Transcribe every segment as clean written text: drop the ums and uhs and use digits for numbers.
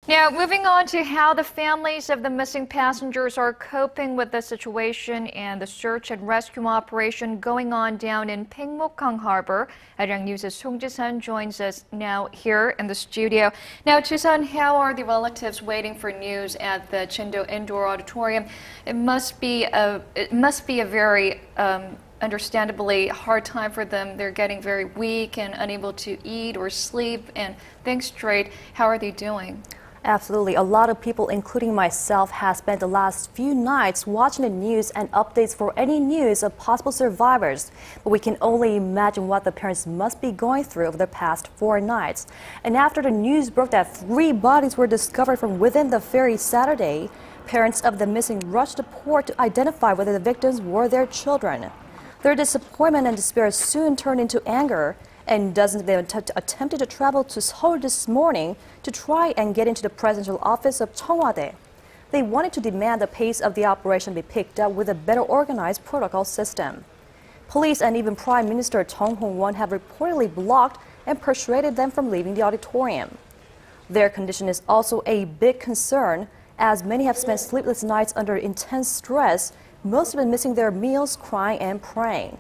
Now, moving on to how the families of the missing passengers are coping with the situation and the search and rescue operation going on down in Paengmokhang Harbor. Arirang News' Song Ji-sun joins us now here in the studio. Now, Ji-sun, how are the relatives waiting for news at the Jindo Indoor Auditorium? It must be a very understandably hard time for them. They're getting very weak and unable to eat or sleep and think straight. How are they doing? Absolutely. A lot of people, including myself, have spent the last few nights watching the news and updates for any news of possible survivors. But we can only imagine what the parents must be going through over the past 4 nights. And after the news broke that 3 bodies were discovered from within the ferry Saturday, parents of the missing rushed to port to identify whether the victims were their children. Their disappointment and despair soon turned into anger, and dozens of them attempted to travel to Seoul this morning to try and get into the presidential office of Cheongwade. They wanted to demand the pace of the operation be picked up with a better organized protocol system. Police and even Prime Minister Chung Hong-won have reportedly blocked and persuaded them from leaving the auditorium. Their condition is also a big concern, as many have spent sleepless nights under intense stress, most have been missing their meals, crying and praying.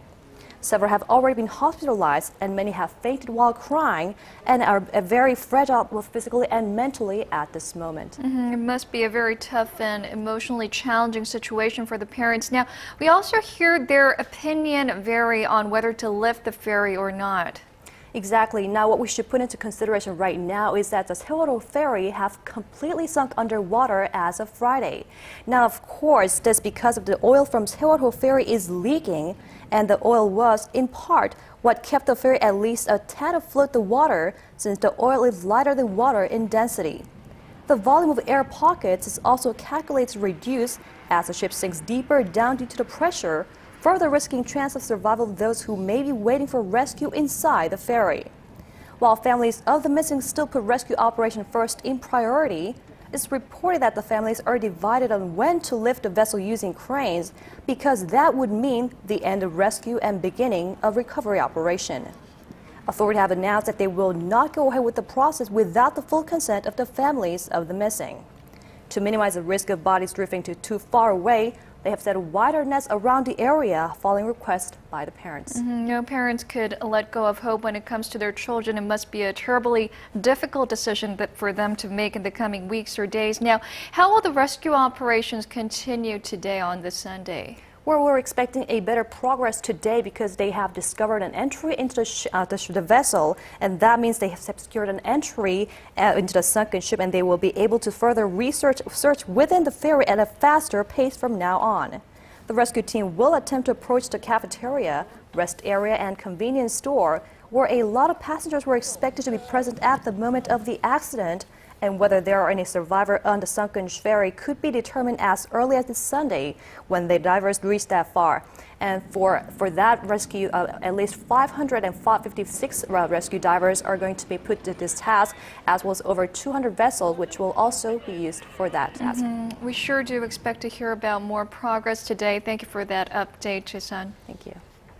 Several have already been hospitalized, and many have fainted while crying and are very fragile both physically and mentally at this moment. It must be a very tough and emotionally challenging situation for the parents. Now, we also hear their opinion vary on whether to lift the ferry or not. Exactly. Now, what we should put into consideration right now is that the Seoul ferry have completely sunk underwater as of Friday. Now, of course, this because of the oil from Seoul ferry is leaking, and the oil was, in part, what kept the ferry at least a tad afloat the water, since the oil is lighter than water in density. The volume of air pockets is also calculated to reduce as the ship sinks deeper down due to the pressure, further risking chance of survival of those who may be waiting for rescue inside the ferry. While families of the missing still put rescue operation first in priority, it's reported that the families are divided on when to lift the vessel using cranes, because that would mean the end of rescue and beginning of recovery operation. Authorities have announced that they will not go ahead with the process without the full consent of the families of the missing. To minimize the risk of bodies drifting too far away, they have set wider nets around the area following requests by the parents. No parents could let go of hope when it comes to their children. It must be a terribly difficult decision for them to make in the coming weeks or days. Now, how will the rescue operations continue today on this Sunday? Well, we're expecting a better progress today because they have discovered an entry into the vessel, and that means they have secured an entry into the sunken ship, and they will be able to further search within the ferry at a faster pace from now on. The rescue team will attempt to approach the cafeteria, rest area, and convenience store, where a lot of passengers were expected to be present at the moment of the accident, and whether there are any survivors on the sunken ferry could be determined as early as this Sunday when the divers reach that far. And for that rescue, at least 556 rescue divers are going to be put to this task, as well as over 200 vessels, which will also be used for that task. We sure do expect to hear about more progress today. Thank you for that update, Ji-sun. Thank you.